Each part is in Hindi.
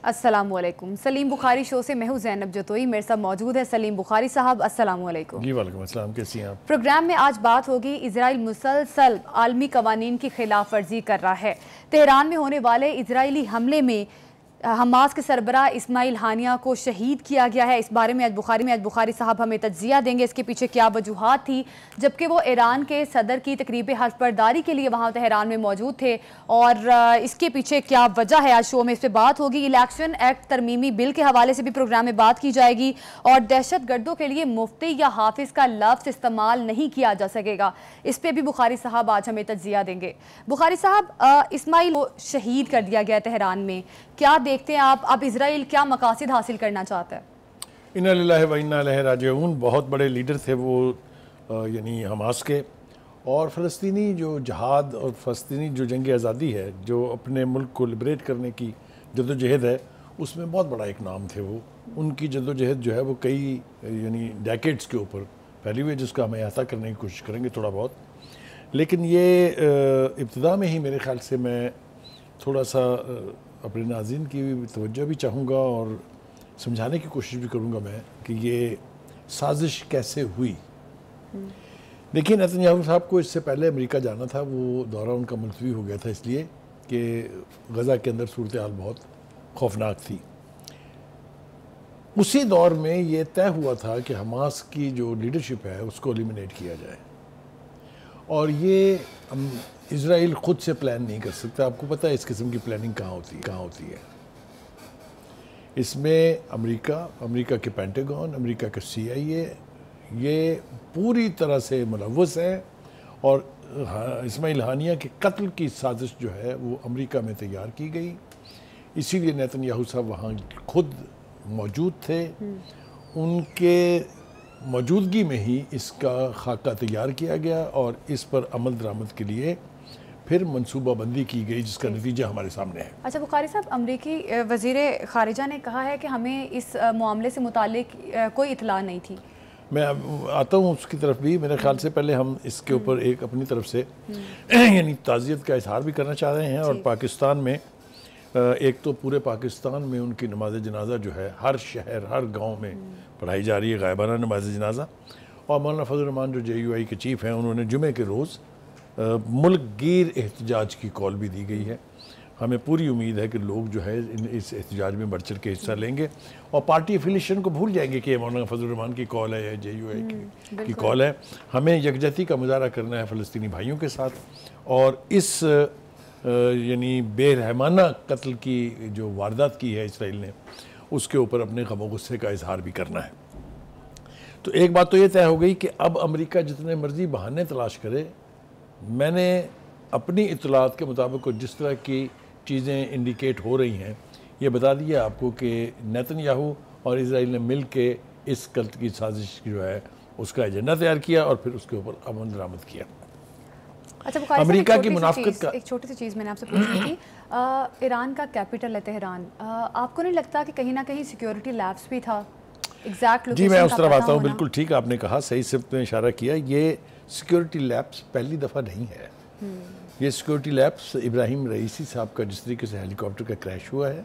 अस्सलाम वालेकुम। सलीम बुखारी शो से मैं हूँ ज़ैनब जतोई, मेरे साथ मौजूद है सलीम बुखारी साहब। अस्सलाम वालेकुम। जी वालेकुम अस्सलाम, कैसी हैं आप? प्रोग्राम में आज बात होगी, इजराइल मुसलसल आलमी कवानीन की खिलाफ वर्जी कर रहा है। तेहरान में होने वाले इजरायली हमले में हमास के सरबराह इस्माइल हानिया को शहीद किया गया है। इस बारे में आज बुखारी साहब हमें तज्जिया देंगे, इसके पीछे क्या वजूहात थी, जबकि वो ईरान के सदर की तकरीब हल्फबरदारी के लिए वहाँ तेहरान में मौजूद थे, और इसके पीछे क्या वजह है। आज शो में इस पर बात होगी। इलेक्शन एक्ट तरमीमी बिल के हवाले से भी प्रोग्राम में बात की जाएगी, और दहशत गर्दों के लिए मुफ्ती या हाफिज का लफ्ज़ इस्तेमाल नहीं किया जा सकेगा, इस पर भी बुखारी साहब आज हमें तज्जिया देंगे। बुखारी साहब, इस्माइल को शहीद कर दिया गया तेहरान में, क्या देखते हैं आप? अब इजराइल क्या मकासद हासिल करना चाहता है? इन्ना लिल्लाहि व इन्ना इलैहि राजिऊन। बहुत बड़े लीडर थे वो, यानी हमास के, और फ़लस्तीनी जो जहाद और फ़लस्तीनी जो जंग आज़ादी है, जो अपने मुल्क को लिबरेट करने की जदोजहद है, उसमें बहुत बड़ा एक नाम थे वो। उनकी जदोजहद जो है वो कई यानी डेकेड्स के ऊपर फैली हुई है, जिसका हम अहाता करने की कोशिश करेंगे थोड़ा बहुत। लेकिन ये इब्तिदा में ही मेरे ख़्याल से मैं थोड़ा सा अपने नाज़रीन की तवज्जो भी चाहूँगा और समझाने की कोशिश भी करूँगा मैं कि ये साजिश कैसे हुई। देखिए, नेतन्याहू साहब को इससे पहले अमेरिका जाना था, वो दौरा उनका मुलतवी हो गया था इसलिए कि गज़ा के अंदर सूरत हाल बहुत खौफनाक थी। उसी दौर में ये तय हुआ था कि हमास की जो लीडरशिप है उसको एलिमिनेट किया जाए, और ये इज़राइल ख़ुद से प्लान नहीं कर सकता। आपको पता है इस किस्म की प्लानिंग कहाँ होती है। इसमें अमेरिका के पेंटागन, अमेरिका के CIA, ये पूरी तरह से मुलव्वस है, और इस्माइल हानिया के कत्ल की साजिश जो है वो अमेरिका में तैयार की गई। इसीलिए नेतन्याहू साहब वहाँ खुद मौजूद थे। उनके मौजूदगी में ही इसका खाका तैयार किया गया, और इस पर अमल दरामद के लिए फिर मनसूबाबंदी की गई, जिसका नतीजा हमारे सामने है। अच्छा बुखारी साहब, अमरीकी वज़ीर ख़ारिजा ने कहा है कि हमें इस मामले से मुतालिक कोई इतला नहीं थी। मैं आता हूँ उसकी तरफ भी। मेरे ख्याल से पहले हम इसके ऊपर एक अपनी तरफ से यानी ताज़ियत का इजहार भी करना चाह रहे हैं, और पाकिस्तान में एक तो पूरे पाकिस्तान में उनकी नमाज जनाजा जो है हर शहर हर गांव में पढ़ाई जा रही है, गायबाना नमाज जनाजा। और मौलाना फजल रहमान जो JUI के चीफ़ हैं, उन्होंने जुमे के रोज़ मुल्क गिर एहतजाज की कॉल भी दी गई है। हमें पूरी उम्मीद है कि लोग जो है इस एहतजाज में बढ़ चढ़ के हिस्सा लेंगे, और पार्टी एफिलिएशन को भूल जाएंगे कि मौलाना फजल रहमान की कॉल है या JUI की कॉल है। हमें यकजहती का मुजाहरा करना है फ़लस्तीनी भाइयों के साथ, और इस यानी बेरहमाना कत्ल की जो वारदात की है इसराइल ने, उसके ऊपर अपने गम गुस्से का इजहार भी करना है। तो एक बात तो ये तय हो गई कि अब अमेरिका जितने मर्जी बहाने तलाश करे, मैंने अपनी इत्तलात के मुताबिक और जिस तरह की चीज़ें इंडिकेट हो रही हैं, ये बता दिया आपको कि नेतन्याहू और इजराइल ने मिल के इस कत्ल की साजिश जो है उसका एजेंडा तैयार किया, और फिर उसके ऊपर अमल दरामद किया। अच्छा, अमेरिका की मुनाफिकत का एक छोटी सी चीज़ मैंने आपसे पूछनी थी। ईरान का कैपिटल है तेहरान, आपको नहीं लगता कि कहीं ना कहीं सिक्योरिटी लैब्स भी था? एग्जैक्ट जी, मैं उस तरफ आता हूँ। बिल्कुल ठीक आपने कहा, सही से आपने इशारा किया। ये सिक्योरिटी लैब्स पहली दफ़ा नहीं है। ये सिक्योरिटी लैब्स इब्राहिम रईसी साहब का जिस तरीके से हेलीकॉप्टर का क्रैश हुआ है,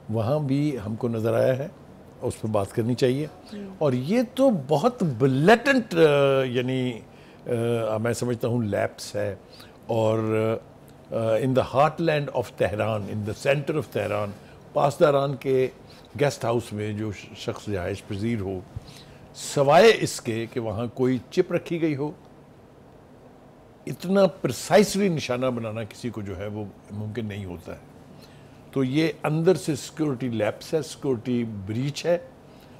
वहाँ भी हमको नज़र आया है, उस पर बात करनी चाहिए। और ये तो बहुत ब्लेटेंट यानी मैं समझता हूँ लैप्स है, और in the heartland of Tehran, in the centre of Tehran, Pasdaran के गेस्ट हाउस में जो शख्स रिहाइश पजीर हो, सवाए इसके कि वहाँ कोई चिप रखी गई हो, इतना प्रिसाइसली निशाना बनाना किसी को जो है वो मुमकिन नहीं होता है। तो ये अंदर से सिक्योरिटी लैप्स है, सिक्योरिटी ब्रीच है,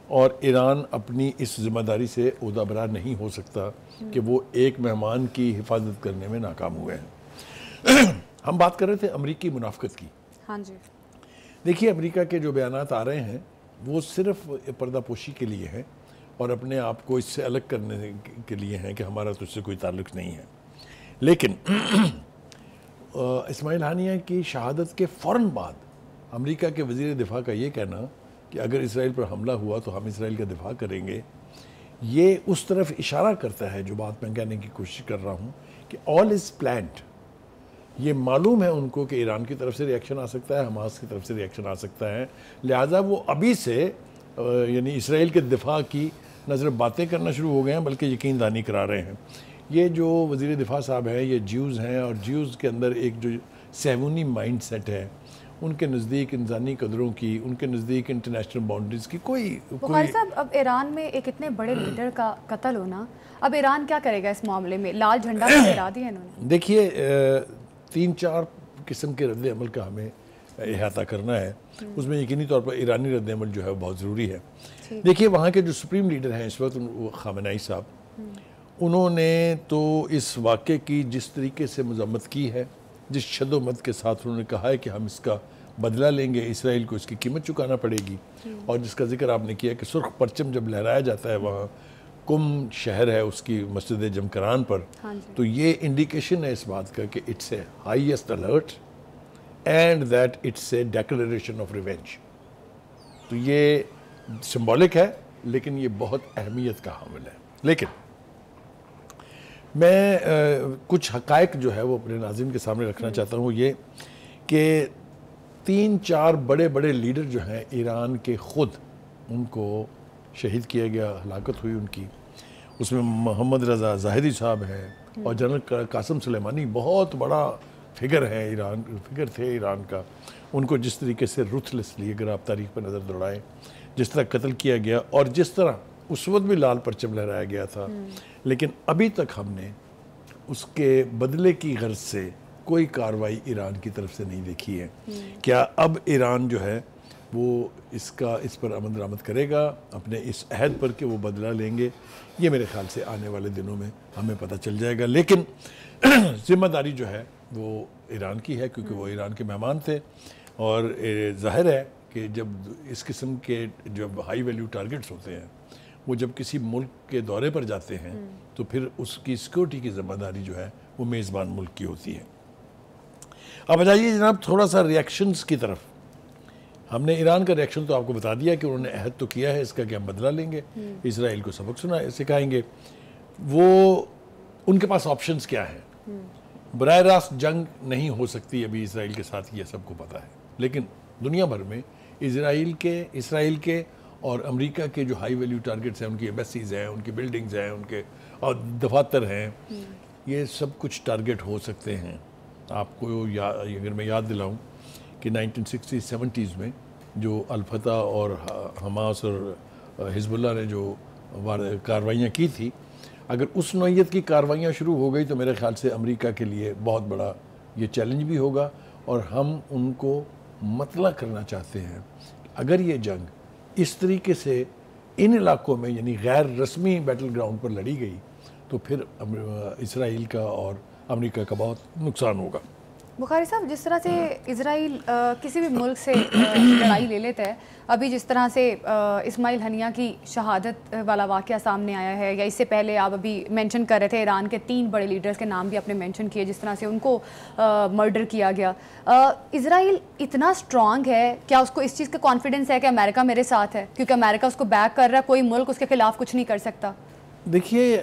और ईरान अपनी इस जिम्मेदारी से ओहदाबरा नहीं हो सकता कि वो एक मेहमान की हिफाजत करने में नाकाम हुए हैं। हम बात कर रहे थे अमरीकी मुनाफिकत की। हाँ जी। देखिए, अमेरिका के जो बयानात आ रहे हैं वो सिर्फ पर्दापोशी के लिए हैं, और अपने आप को इससे अलग करने के लिए हैं कि हमारा तो इससे कोई ताल्लुक़ नहीं है। लेकिन इस्माइल हानिया की शहादत के फ़ौरन बाद अमेरिका के वज़ीर दिफा का ये कहना कि अगर इसराइल पर हमला हुआ तो हम इसराइल का दिफा करेंगे, ये उस तरफ इशारा करता है जो बात मैं कहने की कोशिश कर रहा हूँ कि ऑल इज़ प्लान्ड। ये मालूम है उनको कि ईरान की तरफ से रिएक्शन आ सकता है, हमास की तरफ से रिएक्शन आ सकता है, लिहाजा वो अभी से यानी इसराइल के दिफा की नज़र बातें करना शुरू हो गए हैं, बल्कि यकीन दहानी करा रहे हैं। ये जो वज़ीर दिफा साहब हैं ये ज्यूज़ हैं, और ज्यूज़ के अंदर एक जो सेवनी माइंड सेट है, उनके नज़दीक इंसानी कदरों की, उनके नज़दीक इंटरनेशनल बाउंड्रीज़ की कोई साहब, अब ईरान में एक इतने बड़े लीडर का कत्ल होना, अब ईरान क्या करेगा इस मामले में? लाल झंडा फहरा दिया इन्होंने। देखिए 3-4 किस्म के रद्द अमल का हमें अहाता करना है, उसमें यकीनी तौर पर ईरानी रद्द अमल जो है बहुत ज़रूरी है। देखिए वहाँ के जो सुप्रीम लीडर हैं इस वक्त, वो खामेनेई साहब, उन्होंने तो इस वाक़े की जिस तरीके से मज़म्मत की है, जिस शद्दोमत के साथ उन्होंने कहा है कि हम इसका बदला लेंगे, इसराइल को इसकी कीमत चुकाना पड़ेगी, और जिसका जिक्र आपने किया कि सुर्ख परचम जब लहराया जाता है वहाँ कुम शहर है उसकी मस्जिद जमकरान पर, तो ये इंडिकेशन है इस बात का कि it's a highest alert and that it's a declaration of revenge. तो ये सिंबॉलिक है, लेकिन ये बहुत अहमियत का हामिल है। लेकिन मैं कुछ हकायक जो है वो अपने नाज़रीन के सामने रखना चाहता हूँ, ये कि 3-4 बड़े बड़े लीडर जो हैं ईरान के, ख़ुद उनको शहीद किया गया, हलाकत हुई उनकी। उसमें मोहम्मद रज़ा ज़ाहिदी साहब हैं, और जनरल कासिम सुलेमानी बहुत बड़ा फिगर है, फिगर थे ईरान का। उनको जिस तरीके से रुथलेसली, अगर आप तारीख पर नज़र दौड़ाएँ, जिस तरह कत्ल किया गया, और जिस तरह उस वक्त भी लाल परचम लहराया गया था, लेकिन अभी तक हमने उसके बदले की गर्ज से कोई कार्रवाई ईरान की तरफ से नहीं देखी है। क्या अब ईरान जो है वो इस पर अमल दरामद करेगा अपने इस अहद पर कि वो बदला लेंगे? ये मेरे ख्याल से आने वाले दिनों में हमें पता चल जाएगा। लेकिन जिम्मेदारी जो है वो ईरान की है, क्योंकि वो ईरान के मेहमान थे, और ज़ाहिर है कि जब इस किस्म के जब हाई वैल्यू टारगेट्स होते हैं, वो जब किसी मुल्क के दौरे पर जाते हैं, तो फिर उसकी सिक्योरिटी की ज़िम्मेदारी जो है वो मेज़बान मुल्क की होती है। अब जाइए जनाब थोड़ा सा रिएक्शंस की तरफ। हमने ईरान का रिएक्शन तो आपको बता दिया कि उन्होंने अहद तो किया है इसका कि हम बदला लेंगे, इसराइल को सबक सिखाएंगे। वो उनके पास ऑप्शंस क्या हैं? बराह रास्त जंग नहीं हो सकती अभी इसराइल के साथ, ये सबको पता है, लेकिन दुनिया भर में इसराइल के और अमेरिका के जो हाई वैल्यू टारगेट्स हैं, उनकी एम्बेसीज हैं, उनकी बिल्डिंग्स हैं, उनके और दफातर हैं, ये सब कुछ टारगेट हो सकते हैं। आपको अगर मैं याद दिलाऊं कि 1960-70s में जो अल-फतह और हमास और हिजबुल्लाह ने जो कार्रवाइयाँ की थी, अगर उस नौइयत की कार्रवाइयाँ शुरू हो गई तो मेरे ख्याल से अमेरिका के लिए बहुत बड़ा ये चैलेंज भी होगा, और हम उनको मतला करना चाहते हैं। अगर ये जंग इस तरीके से इन इलाकों में यानी गैर रस्मी बैटल ग्राउंड पर लड़ी गई, तो फिर इसराइल का और अमेरिका का बहुत नुकसान होगा। बुखारी साहब, जिस तरह से इजराइल किसी भी मुल्क से लड़ाई ले लेता है, अभी जिस तरह से इस्माइल हनिया की शहादत वाला वाक़या सामने आया है, या इससे पहले आप अभी मेंशन कर रहे थे ईरान के 3 बड़े लीडर्स के नाम भी आपने मेंशन किए, जिस तरह से उनको मर्डर किया गया, इजराइल इतना स्ट्रांग है, क्या उसको इस चीज़ का कॉन्फिडेंस है कि अमेरिका मेरे साथ है, क्योंकि अमेरिका उसको बैक कर रहा है, कोई मुल्क उसके खिलाफ कुछ नहीं कर सकता? देखिए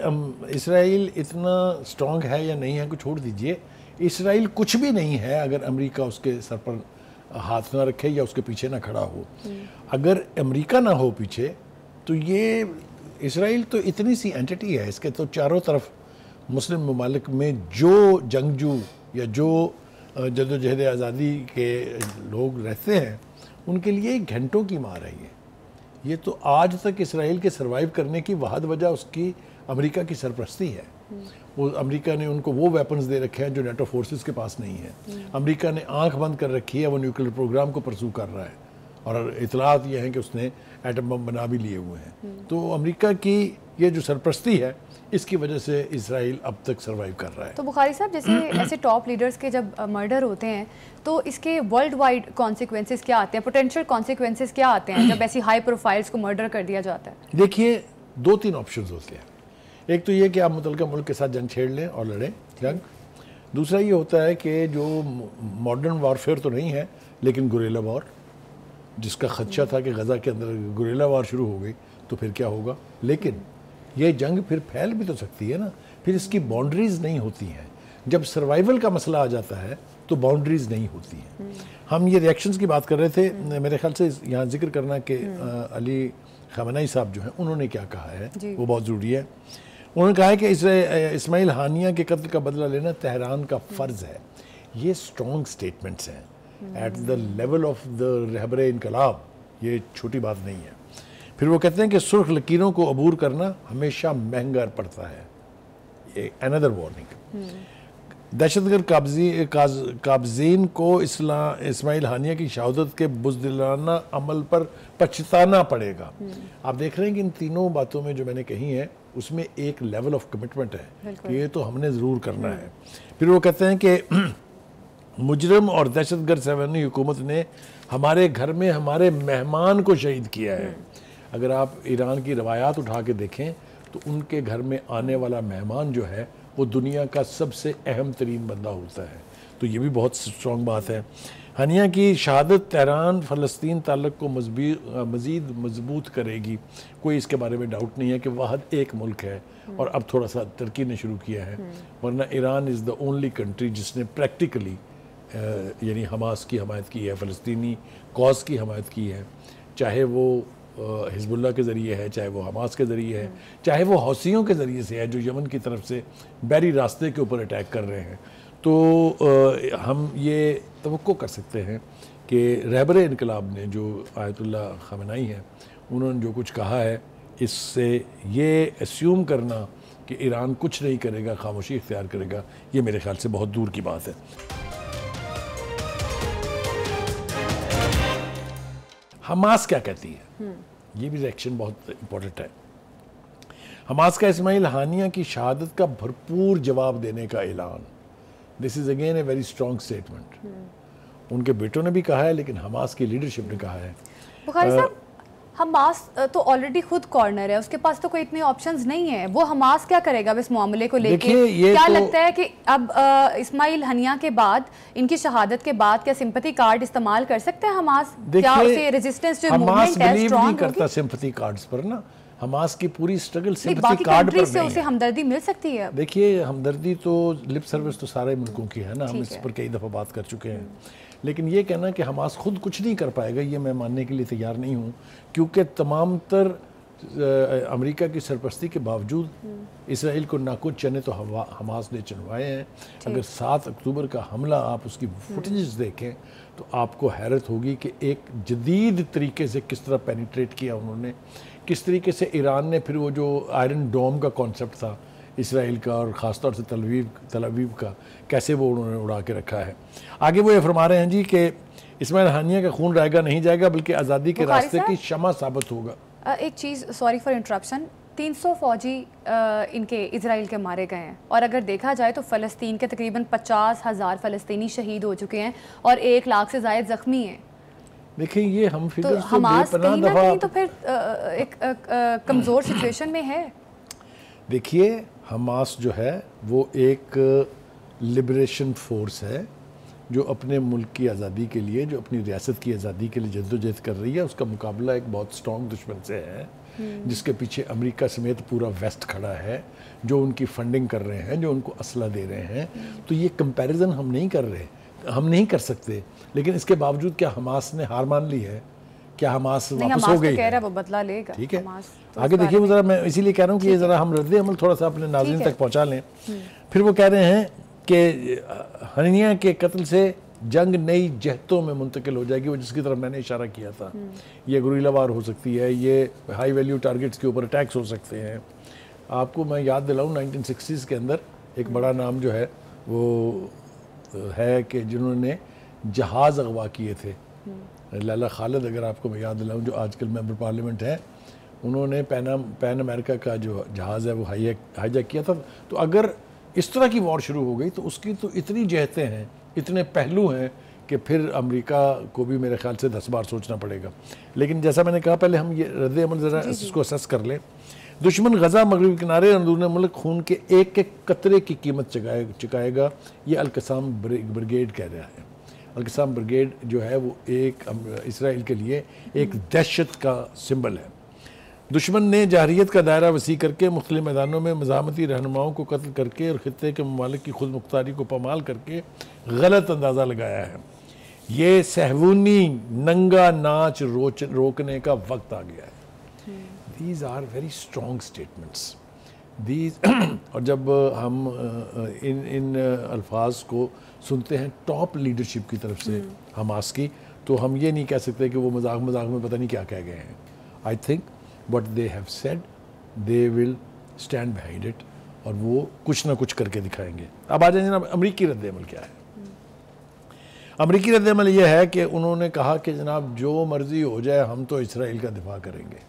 इसराइल इतना स्ट्रांग है या नहीं है को छोड़ दीजिए, इसराइल कुछ भी नहीं है अगर अमेरिका उसके सर पर हाथ ना रखे या उसके पीछे ना खड़ा हो। अगर अमेरिका ना हो पीछे, तो ये इसराइल तो इतनी सी एंटिटी है, इसके तो चारों तरफ मुस्लिम ममालिक में जो जंगजू या जो जदोजहद आज़ादी के लोग रहते हैं, उनके लिए घंटों की मार है ये तो आज तक इसराइल के सर्वाइव करने की वाहद वजह उसकी अमेरिका की सरपरस्ती है। वो अमेरिका ने उनको वो वेपन्स दे रखे हैं जो नेटो फोर्सेस के पास नहीं है। अमेरिका ने आंख बंद कर रखी है, वो न्यूक्लियर प्रोग्राम को परसू कर रहा है, और इतलात ये हैं कि उसने एटम बम बना भी लिए हुए हैं। तो अमेरिका की ये जो सरपरस्ती है, इसकी वजह से इसराइल अब तक सर्वाइव कर रहा है। तो बुखारी साहब, जैसे ऐसे टॉप लीडर्स के जब मर्डर होते हैं, तो इसके वर्ल्ड वाइड कॉन्सिक्वेंसेस क्या आते हैं, पोटेंशियल कॉन्सिक्वेंसेस क्या आते हैं जब ऐसी हाई प्रोफाइल्स को मर्डर कर दिया जाता है? देखिए 2-3 ऑप्शंस होते हैं। एक तो ये कि आप मुतल्लिका मुल्क के साथ जंग छेड़ लें और लड़ें जंग। दूसरा ये होता है कि जो मॉडर्न वॉरफेयर तो नहीं है, लेकिन गुरिल्ला वॉर, जिसका खदशा था कि गज़ा के अंदर गुरिल्ला वॉर शुरू हो गई तो फिर क्या होगा। लेकिन ये जंग फिर फैल भी तो सकती है ना, फिर इसकी बाउंड्रीज नहीं होती हैं। जब सर्वाइवल का मसला आ जाता है तो बाउंड्रीज नहीं होती हैं। हम ये रिएक्शंस की बात कर रहे थे, मेरे ख्याल से यहाँ जिक्र करना कि अली ख़ामेनी साहब जो हैं उन्होंने क्या कहा है वो बहुत ज़रूरी है। उन्होंने कहा है कि इस्माइल हानिया के कत्ल का बदला लेना तेहरान का फ़र्ज़ है। ये स्ट्रॉन्ग स्टेटमेंट्स हैं at the level of the रहबर इनकलाब, ये छोटी बात नहीं है। फिर वो कहते हैं कि सुर्ख लकीरों को अबूर करना हमेशा महंगा पड़ता है। ये अनदर वार्निंग। दहशतगर्द काबजीन को इस्माइल हानिया की शहादत के बुज़दिलाना अमल पर पछताना पड़ेगा। आप देख रहे हैं कि इन तीनों बातों में जो मैंने कही है उसमें एक लेवल ऑफ कमिटमेंट है कि ये तो हमने ज़रूर करना है। फिर वो कहते हैं कि मुजरम और दहशतगर्द सैलानी हुकूमत ने हमारे घर में हमारे मेहमान को शहीद किया है। अगर आप ईरान की रवायात उठा के देखें तो उनके घर में आने वाला मेहमान जो है वो दुनिया का सबसे अहम तरीन बंदा होता है। तो ये भी बहुत स्ट्रॉन्ग बात है। हानिया की शहादत तेहरान फ़लस्तीन ताल्लुक़ को मज़ीद मजबूत करेगी, कोई इसके बारे में डाउट नहीं है कि वाहद एक मुल्क है और अब थोड़ा सा तरक्की ने शुरू किया है। वरना Iran is the only country जिसने प्रैक्टिकली यानी हमास की हमायत की है, फ़लस्तीनी कॉज की हमायत की है, चाहे वो हिजबुल्लाह के ज़रिए है, चाहे वो हमास के ज़रिए है, चाहे वो हौसियों के ज़रिए से है जो यमन की तरफ से बहरी रास्ते के ऊपर अटैक कर रहे हैं। तो हम ये तवक्को कर सकते हैं कि रहबर इनकलाब ने जो आयतुल्लाह ख़ामेनी हैं उन्होंने जो कुछ कहा है, इससे ये अस्यूम करना कि ईरान कुछ नहीं करेगा, खामोशी इख्तियार करेगा, ये मेरे ख्याल से बहुत दूर की बात है। हमास क्या कहती है, ये भी रिएक्शन बहुत इंपॉर्टेंट है। हमास का इस्माइल हानिया की शहादत का भरपूर जवाब देने का ऐलान। This is again a very strong statement. उनके बेटों ने भी कहा है, लेकिन हमास की लीडरशिप ने कहा है। बुखारी साहब, हमास तो ऑलरेडी खुद कॉर्नर है, उसके पास तो कोई इतने ऑप्शंस नहीं है। वो हमास क्या करेगा अब इस मामले को लेके? क्या लगता है कि अब इस्माइल हानिया के बाद, इनकी शहादत के बाद, क्या सिंपैथी कार्ड इस्तेमाल कर सकते हैं हमास? क्या उसे रेजिस्टेंस जो मूवमेंट है स्ट्रांग नहीं करता सिंपैथी कार्ड्स पर ना। हमास की पूरी स्ट्रगल सिंपैथी कार्ड पर नहीं है। उसे हमदर्दी मिल सकती है। देखिए, हमदर्दी तो लिप सर्विस तो सारे मुल्कों की है ना, हम इस पर कई दफ़ा बात कर चुके हैं। लेकिन ये कहना कि हमास खुद कुछ नहीं कर पाएगा, ये मैं मानने के लिए तैयार नहीं हूँ, क्योंकि तमाम तर अमेरिका की सरपरस्ती के बावजूद इसराइल को नाकुच चने तो हमास ने चनवाए हैं। अगर 7 अक्टूबर का हमला आप उसकी फुटेजेस देखें तो आपको हैरत होगी कि एक जदीद तरीके से किस तरह पेनिट्रेट किया उन्होंने, किस तरीके से ईरान ने फिर वो जो आयरन डोम का कॉन्सेप्ट था इसराइल का और ख़ास तौर से तल अवीव का, कैसे वो उन्होंने उड़ा के रखा है। आगे वो ये फरमा रहे हैं जी कि इस्माइल हानिया का खून रहेगा नहीं जाएगा, बल्कि आज़ादी के रास्ते की शमा साबित होगा। एक चीज़, सॉरी फॉर इंटरप्शन, 300 फ़ौजी इनके इजराइल के मारे गए हैं, और अगर देखा जाए तो फ़लस्तीन के तकरीबन 50,000 फ़लस्तीनी शहीद हो चुके हैं और 1 लाख से ज़ायद ज़ख्मी हैं। देखिए, ये हम फिगर तो हमास कहीं ना कहीं तो फिर एक कमज़ोर सिचुएशन में है। देखिए, हमास जो है वो एक लिबरेशन फोर्स है जो अपने मुल्क की आज़ादी के लिए, जो अपनी रियासत की आज़ादी के लिए जद्दोजहद कर रही है। उसका मुकाबला एक बहुत स्ट्रॉन्ग दुश्मन से है जिसके पीछे अमेरिका समेत पूरा वेस्ट खड़ा है, जो उनकी फंडिंग कर रहे हैं, जो उनको असला दे रहे हैं। तो ये कंपैरिजन हम नहीं कर रहे, हम नहीं कर सकते। लेकिन इसके बावजूद क्या हमास ने हार मान ली है? क्या हमास वापस हो गई है? वो बदला लेगा। ठीक है, आगे देखिए वो ज़रा, मैं इसीलिए कह रहा हूँ कि ये ज़रा हम रद्द अमल थोड़ा सा अपने नाज़रीन तक पहुँचा लें। फिर वो कह रहे हैं कि हानिया के कत्ल से जंग नई जहतों में मुंतकिल हो जाएगी, वो जिसकी तरफ मैंने इशारा किया था। ये गुरिल्ला वार हो सकती है, ये हाई वैल्यू टारगेट्स के ऊपर अटैक्स हो सकते हैं। आपको मैं याद दिलाऊं, 1960s के अंदर एक बड़ा नाम जो है वो है कि जिन्होंने जहाज़ अगवा किए थे, लैला खालिद, अगर आपको मैं याद दिलाऊं, जो आजकल मेंबर पार्लियामेंट है, उन्होंने पैन अमेरिका का जो जहाज़ है वो हाईजैक किया था। तो अगर इस तरह की वॉर शुरू हो गई तो उसकी तो इतनी जहतें हैं, इतने पहलू हैं कि फिर अमेरिका को भी मेरे ख्याल से 10 बार सोचना पड़ेगा। लेकिन जैसा मैंने कहा, पहले हम ये रद्द अमल ज़रा इसको असेस कर लें। दुश्मन गज़ा मगरबी किनारे अंदरूनी मुल्क खून के एक एक कतरे की कीमत चुकाएगा, ये अल-क़साम ब्रिगेड कह रहा है। अल-क़साम ब्रिगेड जो है वो एक इसराइल के लिए एक दहशत का सिंबल है। दुश्मन ने जहरीत का दायरा वसी करके मुख्तलिफ मैदानों में मज़ामती रहनुमाओं को कत्ल करके और खित्ते के ममालिक की खुद मुख्तारी को पामाल करके गलत अंदाज़ा लगाया है। ये सहवूनी नंगा नाच रोकने का वक्त आ गया है। These are very strong statements these और जब हम इन अल्फाज को सुनते हैं टॉप लीडरशिप की तरफ से हमास की, तो हम ये नहीं कह सकते कि वो मजाक में पता नहीं क्या कह गए हैं। I think what they have said they will stand behind it, और वो कुछ ना कुछ करके दिखाएंगे। अब आ जाए जनाब, अमरीकी रद्द-ए-अमल क्या है? अमरीकी रद्द-ए-अमल ये है कि उन्होंने कहा कि जनाब जो मर्जी हो जाए हम तो इसराइल का दिफा करेंगे,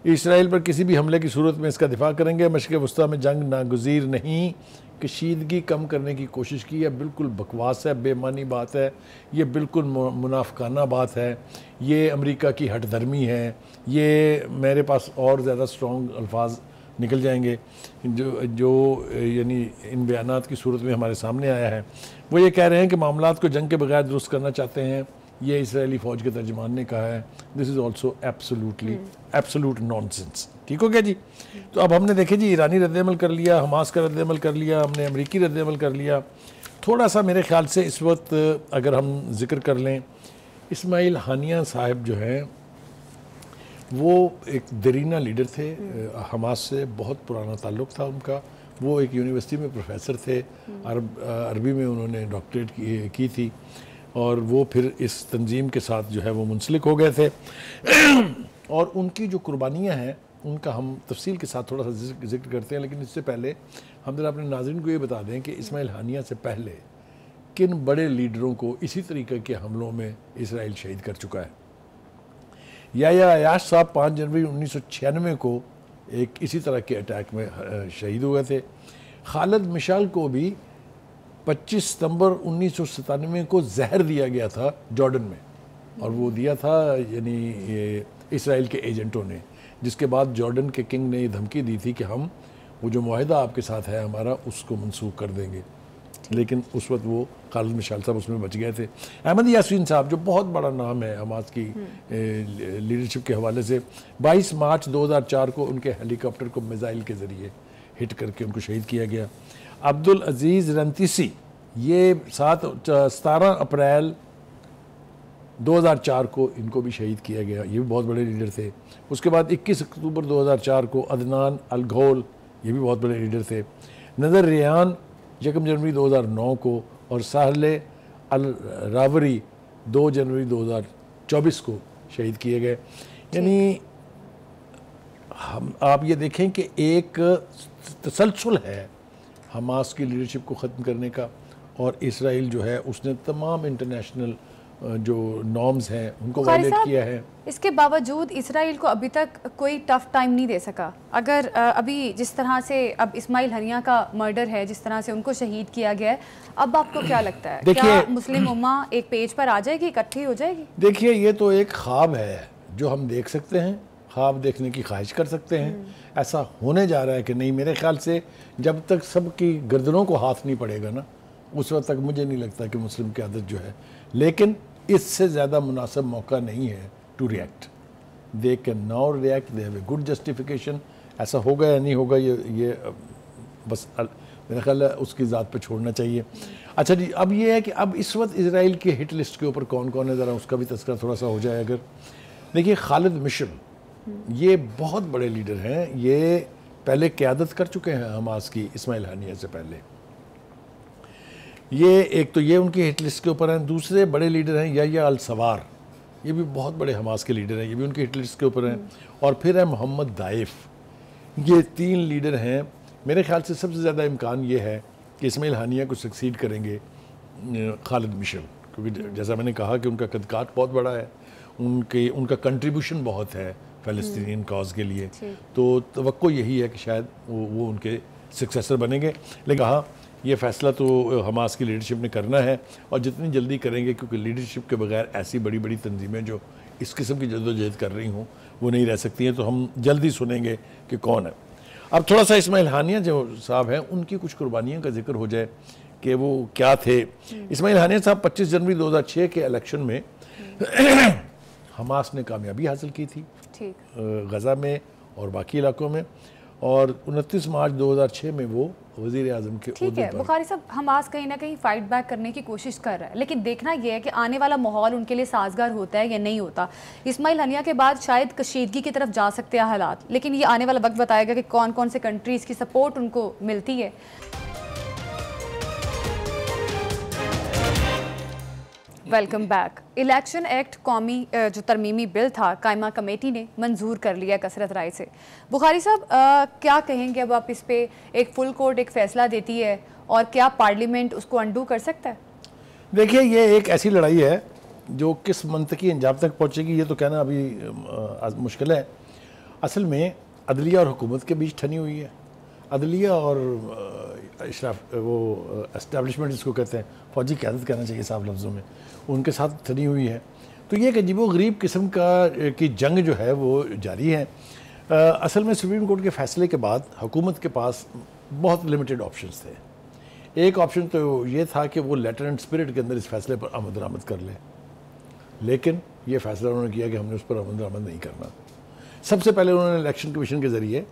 इसराइल पर किसी भी हमले की सूरत में इसका दिफा करेंगे। मशरिक़ वस्ता में जंग नागुज़ीर नहीं, कशीदगी कम करने की कोशिश की है। बिल्कुल बकवास है, बेमानी बात है, ये बिल्कुल मुनाफिकाना बात है, ये अमेरिका की हठधर्मी है। ये मेरे पास और ज़्यादा स्ट्रॉन्ग अल्फाज निकल जाएंगे जो यानी इन बयानात की सूरत में हमारे सामने आया है। वो ये कह रहे हैं कि मामलात को जंग के बगैर दुरुस्त करना चाहते हैं, ये इसराइली फ़ौज के तर्जुमान ने कहा है। This is also absolute nonsense. ठीक हो गया जी। तो अब हमने देखे जी ईरानी रद्द-ए-अमल कर लिया, हमास का रद्द-ए-अमल कर लिया, हमने अमरीकी रद्द-ए-अमल कर लिया। थोड़ा सा मेरे ख्याल से इस वक्त अगर हम जिक्र कर लें, इस्माइल हानिया साहब जो हैं वो एक दरीना लीडर थे, हमास से बहुत पुराना ताल्लुक़ था उनका। वो एक यूनिवर्सिटी में प्रोफेसर थे, अरबी में उन्होंने डॉक्टरेट की थी, और वो फिर इस तंजीम के साथ जो है वो मुंसलिक हो गए थे। और उनकी जो कुर्बानियाँ हैं उनका हम तफसील के साथ थोड़ा सा जिक्र करते हैं, लेकिन इससे पहले हम जरा अपने नाज़रीन को ये बता दें कि इस्माइल हानिया से पहले किन बड़े लीडरों को इसी तरीके के हमलों में इसराइल शहीद कर चुका है। याह्या अय्याश साहब 5 जनवरी 1996 को एक इसी तरह के अटैक में शहीद हुए थे। खालिद मिशाल को भी 25 सितंबर 1997 को जहर दिया गया था जॉर्डन में, और वो दिया था यानी इसराइल के एजेंटों ने, जिसके बाद जॉर्डन के किंग ने ये धमकी दी थी कि हम वो जो मुआहिदा आपके साथ है हमारा, उसको मनसूख कर देंगे। लेकिन उस वक्त वो खालिद मिशाल साहब उसमें बच गए थे। अहमद यासीन साहब जो बहुत बड़ा नाम है हमास की लीडरशिप के हवाले से, 22 मार्च 2004 को उनके हेलीकॉप्टर को मिसाइल के ज़रिए हिट करके उनको शहीद किया गया। अब्दुल अजीज़ रंतीसी ये 17 अप्रैल 2004 को इनको भी शहीद किया गया, ये भी बहुत बड़े लीडर थे। उसके बाद 21 अक्टूबर 2004 को अदनान अल-घोल, ये भी बहुत बड़े लीडर थे। नज़र रेहान 1 जनवरी 2009 को, और साहले अल-रावरी 2 जनवरी 2024 को शहीद किए गए। यानी हम आप ये देखें कि एक तसलसल है हमास की लीडरशिप को ख़त्म करने का, और इसराइल जो है उसने तमाम इंटरनेशनल जो नॉर्म्स हैं उनको वायलेट किया है। इसके बावजूद इसराइल को अभी तक कोई टफ टाइम नहीं दे सका। अगर अभी जिस तरह से अब इस्माइल हानिया का मर्डर है, जिस तरह से उनको शहीद किया गया है, अब आपको क्या लगता है, क्या मुस्लिम उम्मा एक पेज पर आ जाएगी, इकट्ठी हो जाएगी? देखिए, ये तो एक ख्वाब है जो हम देख सकते हैं, ख्वाब देखने की ख्वाहिश कर सकते हैं। ऐसा होने जा रहा है कि नहीं? मेरे ख्याल से जब तक सबकी गर्दनों को हाथ नहीं पड़ेगा ना, उस वक्त तक मुझे नहीं लगता कि मुस्लिम क़यादत जो है, लेकिन इससे ज़्यादा मुनासिब मौका नहीं है to react. They can now react, they have a good justification. ऐसा होगा या नहीं होगा ये बस मेरा ख्याल है उसकी ज़ात पे छोड़ना चाहिए। अच्छा जी, अब ये है कि अब इस वक्त इसराइल के हिट लिस्ट के ऊपर कौन कौन है, ज़रा उसका भी तज़किरा थोड़ा सा हो जाए अगर। देखिए, खालिद मिशल ये बहुत बड़े लीडर हैं, ये पहले क़यादत कर चुके हैं हमास की इस्माइल हानिया से पहले। ये एक तो ये उनकी हिट लिस्ट के ऊपर हैं। दूसरे बड़े लीडर हैं याह्या अल-सवार, ये भी बहुत बड़े हमास के लीडर हैं, ये भी उनकी हिट लिस्ट के ऊपर हैं। और फिर है मोहम्मद दाइफ। ये 3 लीडर हैं। मेरे ख्याल से सबसे ज़्यादा इम्कान ये है कि इस्माइल हानिया को सक्सीड करेंगे खालिद मिशल, क्योंकि जैसा मैंने कहा कि उनका कदकात बहुत बड़ा है, उनका कंट्रीब्यूशन बहुत है फ़लस्तीनियन कॉज के लिए, तो तवक्को यही है कि शायद वो उनके सक्सेसर बनेंगे। लेकिन हाँ, ये फ़ैसला तो हमास की लीडरशिप ने करना है, और जितनी जल्दी करेंगे, क्योंकि लीडरशिप के बगैर ऐसी बड़ी बड़ी तंजीमें जो इस किस्म की जद्दोजहद कर रही हों वो नहीं रह सकती हैं। तो हम जल्दी सुनेंगे कि कौन है। अब थोड़ा सा इस्माइल हानिया जो साहब हैं उनकी कुछ कुर्बानियों का जिक्र हो जाए कि वो क्या थे। इस्माइल हानिया साहब 25 जनवरी 2006 के इलेक्शन में हमास ने कामयाबी हासिल की थी ठीक गज़ा में और बाकी इलाकों में, और 29 मार्च 2006 में वो वज़ीर आज़म के ठीक है। बुखारी साहब, हमास कहीं ना कहीं फाइट बैक करने की कोशिश कर रहा है, लेकिन देखना यह है कि आने वाला माहौल उनके लिए साजगार होता है या नहीं होता। इस्माइल हनिया के बाद शायद कशीदगी की तरफ जा सकते हैं हालात, लेकिन ये आने वाला वक्त बताएगा कि कौन कौन से कंट्रीज़ की सपोर्ट उनको मिलती है। Welcome back. इलेक्शन एक्ट कौमी जो तरमीमी बिल था, कायमा कमेटी ने मंजूर कर लिया कसरत राय से। बुखारी साहब, क्या कहेंगे अब आप इस पे? एक फुल कोर्ट एक फ़ैसला देती है और क्या पार्लियामेंट उसको अंडू कर सकता है? देखिए, ये एक ऐसी लड़ाई है जो किस मंतकी अंजाम तक पहुँचेगी ये तो कहना अभी मुश्किल है। असल में अदलिया और हुकूमत के बीच ठनी हुई है। अदलिया और वो एस्टेब्लिशमेंट जिसको कहते हैं, फौजी क़यादत कहना चाहिए साफ लफ्ज़ों में, उनके साथ ठनी हुई है। तो ये एक अजीबोगरीब किस्म की जंग जो है वो जारी है। असल में सुप्रीम कोर्ट के फ़ैसले के बाद हुकूमत के पास बहुत लिमिटेड ऑप्शंस थे। एक ऑप्शन तो ये था कि वो लेटर एंड स्पिरिट के अंदर इस फैसले पर आमद दरामद कर ले, लेकिन ये फ़ैसला उन्होंने किया कि हमने उस पर आमद दरामद नहीं करना। सबसे पहले उन्होंने इलेक्शन कमीशन के ज़रिए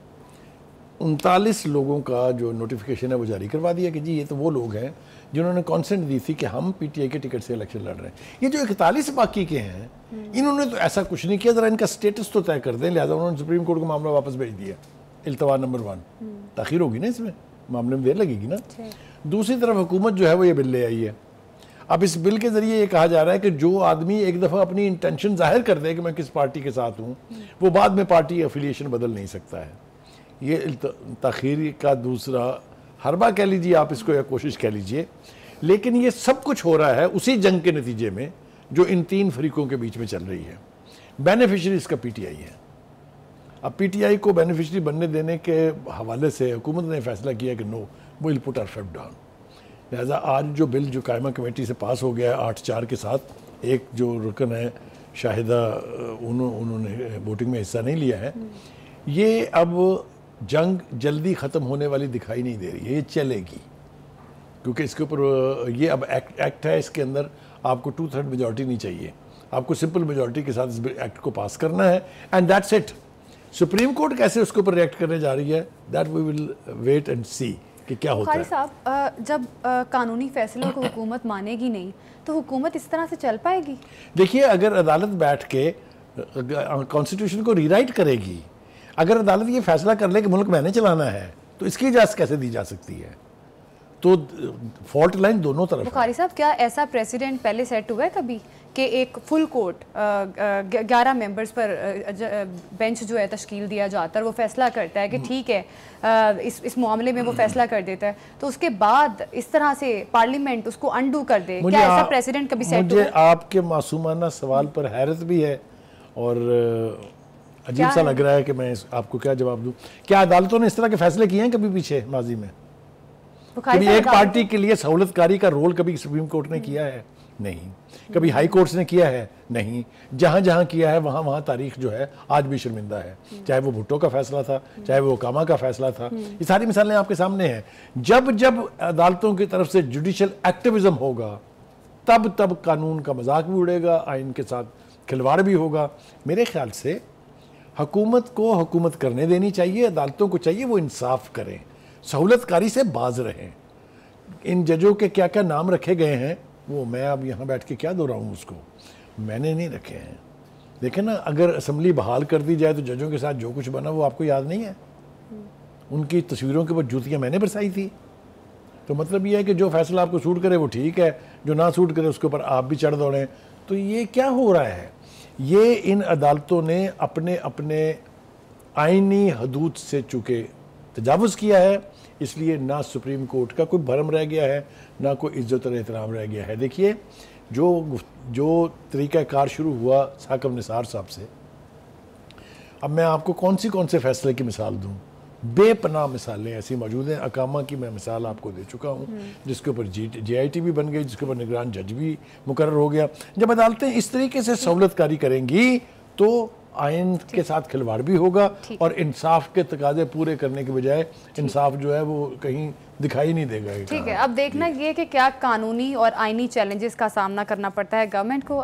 39 लोगों का जो नोटिफिकेशन है वो जारी करवा दिया कि जी ये तो वो लोग हैं जिन्होंने कॉन्सेंट दी थी कि हम पीटीआई के टिकट से इलेक्शन लड़ रहे हैं। ये जो 41 बाकी के हैं, इन्होंने तो ऐसा कुछ नहीं किया, ज़रा इनका स्टेटस तो तय कर दें। लिहाजा उन्होंने सुप्रीम कोर्ट को मामला वापस भेज दिया। इल्तवा नंबर 1 ताख़ीर होगी ना, इसमें मामले में देर लगेगी ना। दूसरी तरफ हुकूमत जो है वो ये बिल ले आई है। अब इस बिल के ज़रिए ये कहा जा रहा है कि जो आदमी एक दफ़ा अपनी इंटेंशन जाहिर कर दे कि मैं किस पार्टी के साथ हूँ, वो बाद में पार्टी एफिलिएशन बदल नहीं सकता है। ये ताख़ीर का दूसरा हरबा कह लीजिए आप इसको, या कोशिश कह लीजिए, लेकिन ये सब कुछ हो रहा है उसी जंग के नतीजे में जो इन 3 फरीकों के बीच में चल रही है। बेनिफिशरी इसका पीटीआई है। अब पीटीआई को बेनिफिशरी बनने देने के हवाले से हुकूमत ने फैसला किया कि no, will put our foot down. लिहाजा आज जो बिल जो कायमा कमेटी से पास हो गया है 8-4 के साथ, एक जो रुकन है शाहिदा, उन्होंने वोटिंग में हिस्सा नहीं लिया है, ये अब जंग जल्दी ख़त्म होने वाली दिखाई नहीं दे रही है। ये चलेगी क्योंकि इसके ऊपर ये अब एक्ट है, इसके अंदर आपको 2/3 मेजॉरिटी नहीं चाहिए, आपको सिंपल मेजॉरिटी के साथ इस एक्ट को पास करना है, and that's it. Supreme court कैसे उसके ऊपर रिएक्ट करने जा रही है, that we will wait and see कि क्या होता है। साहब, जब कानूनी फैसलों को हुकूमत मानेगी नहीं तो हुकूमत इस तरह से चल पाएगी? देखिए, अगर अदालत बैठ के कॉन्स्टिट्यूशन को रीराइट करेगी, अगर अदालत ये फैसला कर ले कि मुल्क मैंने चलाना है, तो इसकी इजाज़त कैसे दी जा सकती है? तो फॉल्ट लाइन दोनों तरफ। बुखारी साहब, क्या ऐसा प्रेसिडेंट पहले सेट हुआ है कभी कि एक फुल कोर्ट 11 मेंबर्स पर बेंच जो है तश्कील दिया जाता है, वो फैसला करता है कि ठीक है इस मामले में वो फैसला कर देता है, तो उसके बाद इस तरह से पार्लियामेंट उसको अंडू कर दे? क्या ऐसा प्रेसिडेंट कभी सेट हुआ? मुझे आपके मासूमाना सवाल पर हैरत भी है और अजीब सा लग रहा है कि मैं आपको क्या जवाब दूं। क्या अदालतों ने इस तरह के फैसले किए हैं कभी पीछे माजी में? कभी एक पार्टी के लिए सहूलतकारी का रोल कभी सुप्रीम कोर्ट ने किया है? नहीं। कभी हाई कोर्ट्स ने किया है? नहीं। जहां जहां किया है वहां वहां तारीख जो है आज भी शर्मिंदा है। चाहे वो भुट्टो का फैसला था, चाहे वो ओकामा का फैसला था, ये सारी मिसालें आपके सामने हैं। जब जब अदालतों की तरफ से जुडिशल एक्टिविज्म होगा, तब तब कानून का मजाक भी उड़ेगा, आइन के साथ खिलवाड़ भी होगा। मेरे ख्याल से हुकूमत को हुकूमत करने देनी चाहिए, अदालतों को चाहिए वो इंसाफ करें, सहूलतकारी से बाज रहें। इन जजों के क्या क्या नाम रखे गए हैं वो मैं अब यहाँ बैठ के क्या दोहराऊँ, उसको मैंने नहीं रखे हैं। देखें ना, अगर असम्बली बहाल कर दी जाए तो जजों के साथ जो कुछ बना वो आपको याद नहीं है? उनकी तस्वीरों के ऊपर जूतियाँ मैंने बरसाई थी। तो मतलब ये है कि जो फैसला आपको सूट करे वो ठीक है, जो ना सूट करे उसके ऊपर आप भी चढ़ दौड़ें। तो ये क्या हो रहा है? ये इन अदालतों ने अपने अपने आइनी हदूद से चूँकि तजावुज़ किया है, इसलिए ना सुप्रीम कोर्ट का कोई भरम रह गया है, ना कोई इज्जत और एहतराम रह गया है। देखिए, जो तरीक़ाकार शुरू हुआ साकिब निसार साहब से, अब मैं आपको कौन से फैसले की मिसाल दूँ? बेपनाह मिसालें ऐसी मौजूद हैं। अकामा की मैं मिसाल आपको दे चुका हूँ, जिसके ऊपर JIT भी बन गई, जिसके ऊपर निगरान जज भी मुकर्रर हो गया। जब अदालतें इस तरीके से सहूलतकारी करेंगी तो आइन के साथ खिलवाड़ भी होगा और इंसाफ के तकाजे पूरे करने के बजाय इंसाफ जो है वो कहीं दिखाई नहीं देगा। ठीक है, अब देखना ये कि क्या कानूनी और आइनी चैलेंजेस का सामना करना पड़ता है गवर्नमेंट को।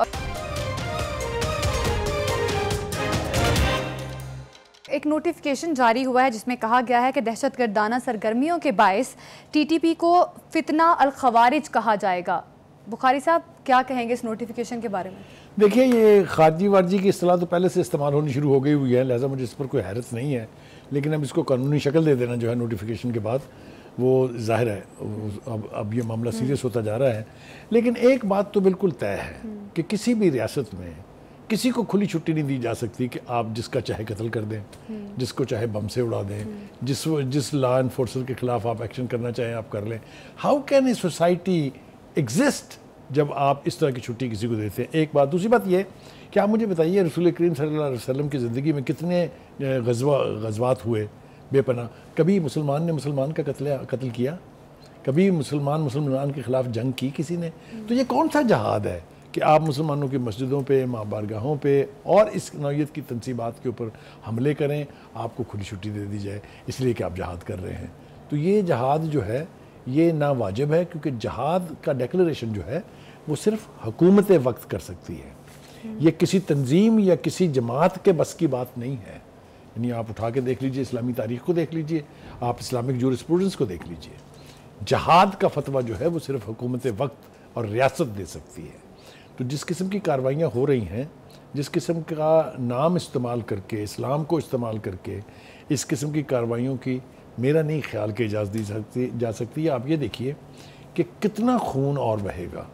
एक नोटिफिकेशन जारी हुआ है जिसमें कहा गया है कि दहशतगर्दाना सरगर्मियों के बायस टीटीपी को फितना अल खवारिज कहा जाएगा। बुखारी साहब क्या कहेंगे इस नोटिफिकेशन के बारे में? देखिए, ये खारजी वारजी की इस्तेलाह तो पहले से इस्तेमाल होनी शुरू हो गई हुई है, लिहाजा मुझे इस पर कोई हैरत नहीं है, लेकिन अब इसको कानूनी शक्ल दे देना जो है नोटिफिकेशन के बाद, वो जाहिर है अब ये मामला सीरियस होता जा रहा है। लेकिन एक बात तो बिल्कुल तय है कि किसी भी रियासत में किसी को खुली छुट्टी नहीं दी जा सकती कि आप जिसका चाहे कत्ल कर दें, जिसको चाहे बम से उड़ा दें, जिस लॉ एनफोर्सर के खिलाफ आप एक्शन करना चाहें आप कर लें। How can a society exist जब आप इस तरह की छुट्टी किसी को देते हैं? एक बात। दूसरी बात ये कि आप मुझे बताइए, रसूल करीम सल्लल्लाहु अलैहि वसल्लम की ज़िंदगी में कितने गज़वात हुए बेपनाह? कभी मुसलमान ने मुसलमान का कत्ल किया? कभी मुसलमान के ख़िलाफ़ जंग की किसी ने? तो ये कौन सा जहाद है कि आप मुसलमानों की मस्जिदों पे, माँ बारगाहों पे और इस नौइयत की तनसीबात के ऊपर हमले करें, आपको खुली छुट्टी दे दी जाए इसलिए कि आप जहाद कर रहे हैं? तो ये जहाद जो है ये ना वाजिब है, क्योंकि जहाद का डेक्लरेशन जो है वो सिर्फ हुकूमत वक्त कर सकती है, ये किसी तंजीम या किसी जमात के बस की बात नहीं है। यानी आप उठा के देख लीजिए, इस्लामी तारीख को देख लीजिए, आप इस्लामिक जूरिस्प्रूडेंस को देख लीजिए, जहाद का फतवा जो है वो सिर्फ हुकूमत वक्त और रियासत दे सकती है। तो जिस किस्म की कार्रवाइयाँ हो रही हैं, जिस किस्म का नाम इस्तेमाल करके, इस्लाम को इस्तेमाल करके इस किस्म की कार्रवाइयों की मेरा नहीं ख्याल कि इजाज़त दी जा सकती है। आप ये देखिए कि कितना खून और बहेगा।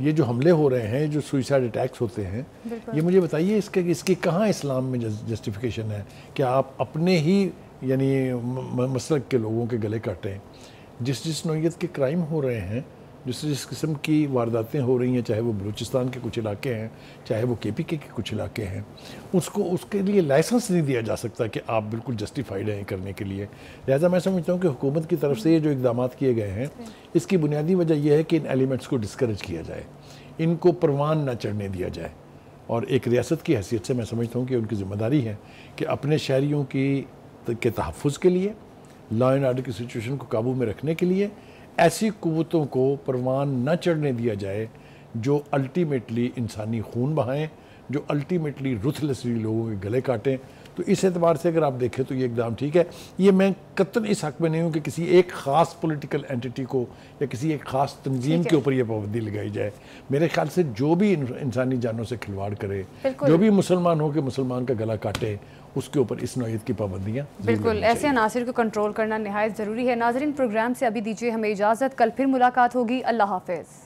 ये जो हमले हो रहे हैं, जो सुइसाइड अटैक्स होते हैं, ये मुझे बताइए इसकी कहाँ इस्लाम में जस्टिफिकेशन है कि आप अपने ही यानी मसलक के लोगों के गले काटें? जिस नौइयत के क्राइम हो रहे हैं, जिस किस्म की वारदातें हो रही हैं, चाहे वो बलूचिस्तान के कुछ इलाके हैं, चाहे वो KPK के कुछ इलाके हैं, उसके लिए लाइसेंस नहीं दिया जा सकता कि आप बिल्कुल जस्टिफाइड हैं करने के लिए। लिहाजा मैं समझता हूँ कि हुकूमत की तरफ से ये जो इक़दामात किए गए हैं, इसकी बुनियादी वजह यह है कि इन एलिमेंट्स को डिस्करेज किया जाए, इनको परवान ना चढ़ने दिया जाए। और एक रियासत की हैसियत से मैं समझता हूँ कि उनकी ज़िम्मेदारी है कि अपने शहरियों के तहफ़्फ़ुज़ के लिए, लॉ एंड ऑर्डर की सिचुएशन को काबू में रखने के लिए ऐसी कुव्वतों को परवान न चढ़ने दिया जाए जो अल्टीमेटली इंसानी खून बहाएं, जो अल्टीमेटली रुथलेसली लोगों के गले काटें। तो इस एतबार से अगर आप देखें तो ये एकदम ठीक है। ये मैं कतई इस हक़ में नहीं हूँ कि किसी एक ख़ास पॉलिटिकल एंटिटी को या किसी एक ख़ास तंजीम के ऊपर ये पाबंदी लगाई जाए। मेरे ख्याल से जो भी इंसानी जानों से खिलवाड़ करे, जो भी मुसलमान हो के मुसलमान का गला काटे, उसके ऊपर इस नौइयत की पाबंदियाँ बिल्कुल ऐसे अनासिर को कंट्रोल करना निहायत ज़रूरी है। नाज़रीन, प्रोग्राम से अभी दीजिए हमें इजाज़त, कल फिर मुलाकात होगी। अल्लाह हाफ़िज़।